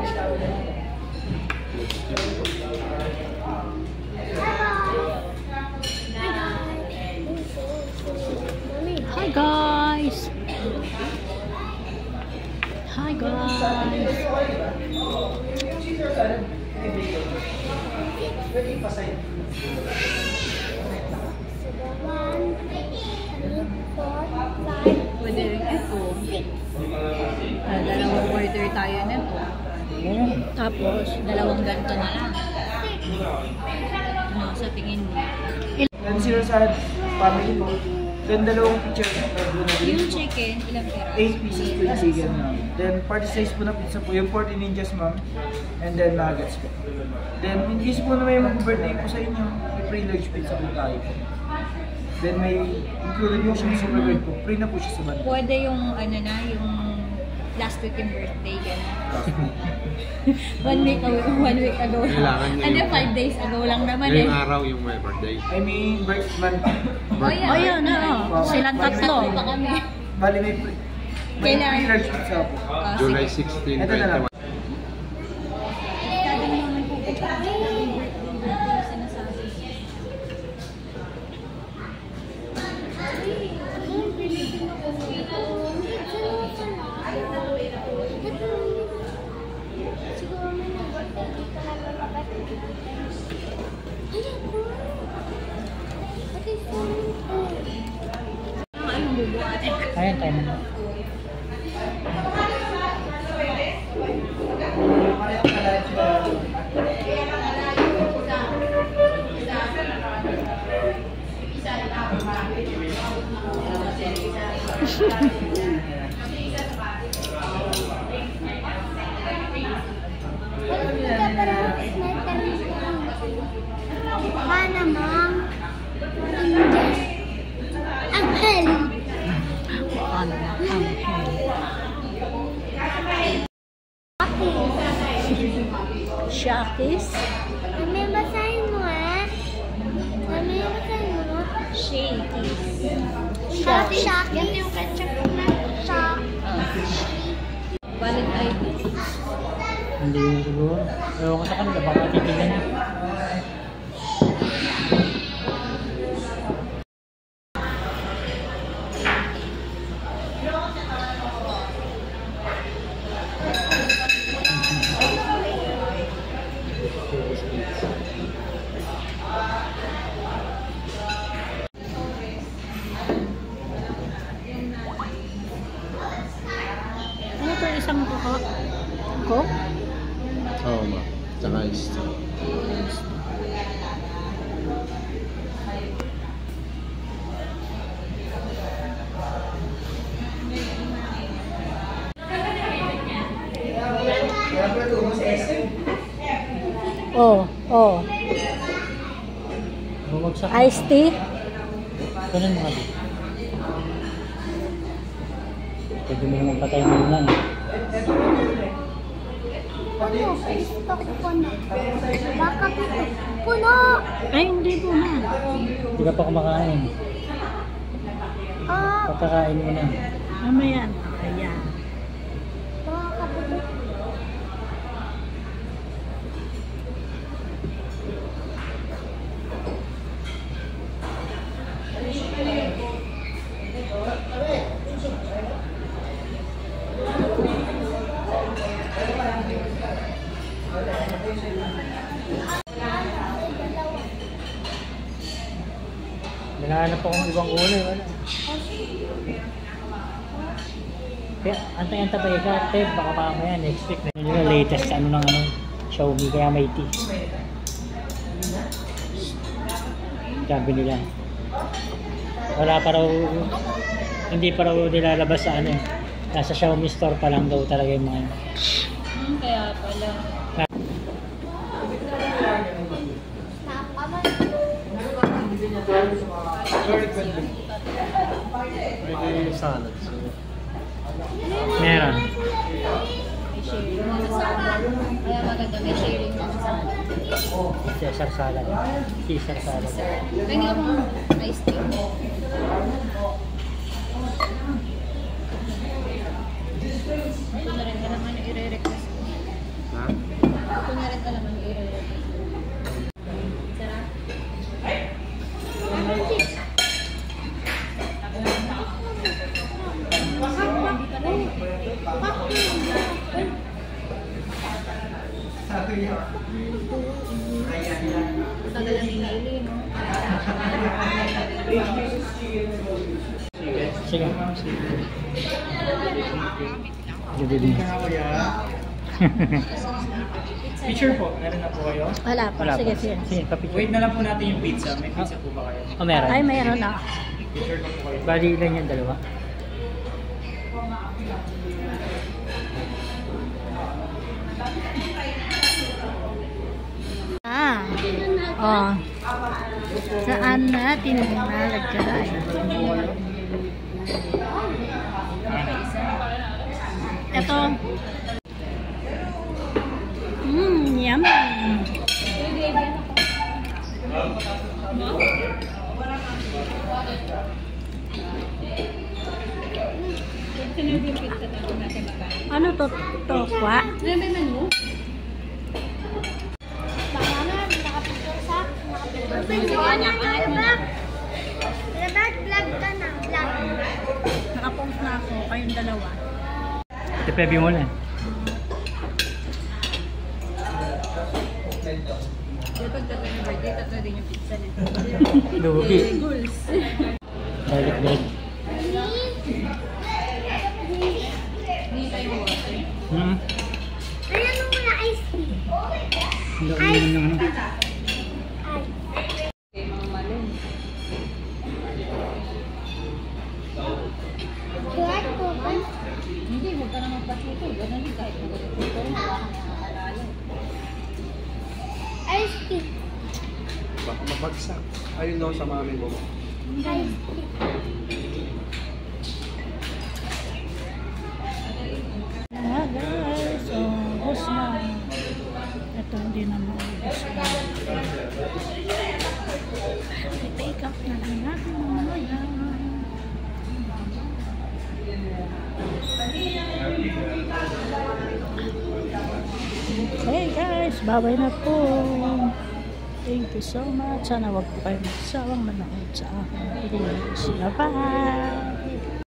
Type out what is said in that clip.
Hi guys. Hi guys. Pwede rin ito. Dalawang order tayo nito. Tapos, dalawang ganito na lang. Ano, sa tingin mo? Yan sila sa family ko. Then dalawang picture. Yung chicken, ilang pera? 8 pieces po yung chicken, ma'am. Then party size po na pizza po. Yung 40 ninjas, ma'am. And then nuggets po. Then in case po na may birthday po sa inyo, may free large pizza po tayo. Then may included yung siya super bird po. Free na po siya sa banda. Pwede yung ano na, yung last week yung birthday, gano'n. 1 week ago lang. Ano, 5 days ago lang naman eh. Yung araw yung my birthday. I mean, birthday month. Oh, yun, oo. Silang tatlo. Pa kami. Bali may free large pizza po. July 16, Ito na lang. 21. Ayan tayo naman. Shakis? May basahin mo eh. May basahin mo. Shakis. Shakis. Yan yung ketchup na Shakis. Valid ID. Hindi yun siguro. Ewan ko sa kanila, baka titigan niya. Ano ito isang Coke? Oo, ma. Tsaka iced tea. Oh. Bumagsak. Iced tea? Ganun mga di. Pwede mo naman patay mo na eh. Puno. Gusto ko puno. Baka puno. Ay, hindi po na. Hindi ka pa kumakain. Pagkakain mo na. Mamaya. Ayan. Baka puno. Nanahanap akong ibang kulay, wala. Kaya, antay-antay ka, Teb, baka mamaya next week. Yun yung latest, Xiaomi, kaya may tea. Sabi nila. Wala pa raw, hindi pa raw nilalabas sa nasa Xiaomi store pa lang daw talaga yung mga Kaya pala. May salad. meron. May sharing na sa salad. Kaya maganda may sharing na sa salad. Caesar salad. Caesar salad. Kaya akong iced tea. Ito na rin ka naman i-request ko. Ha? Tagal ang inili, no? Sige. Gabi din. Picture po, meron na po kayo? Wala pa. Wala Sige, pa. sige. Sige, papicture. Wait na lang po natin yung pizza. May pizza po ba kayo? Oh, meron. Ay, mayroon na. Picture ko po kayo. Bali ilan yan, dalawa? Oh. Saan natin nalagay? Ito. Yummy. Ano to? Tokwa? Nakapost na ako, kayong dalawa. Ito pebi mo na. Pag tatlo yung birthday, tatlo din yung pizza nito. Lugi. Goals. Garlic bread. Hindi tayo water. Ayan mo muna ice tea. Hindi ko yun yung ano. Buhat po ba? Hindi, huwag ka na magpasuko. Ganun din kahit magpasuko. Wala kang nakakaalala. Ice tea. Baka mabagsak. Ayun daw sa mami mo. Ice tea. Guys, ubos na. Ito hindi na maubos na. I-take up na lang natin mamaya. Hey guys, babay na po. Thank you so much. Sana wag po kayo magsawang manood sa aking video. Bye!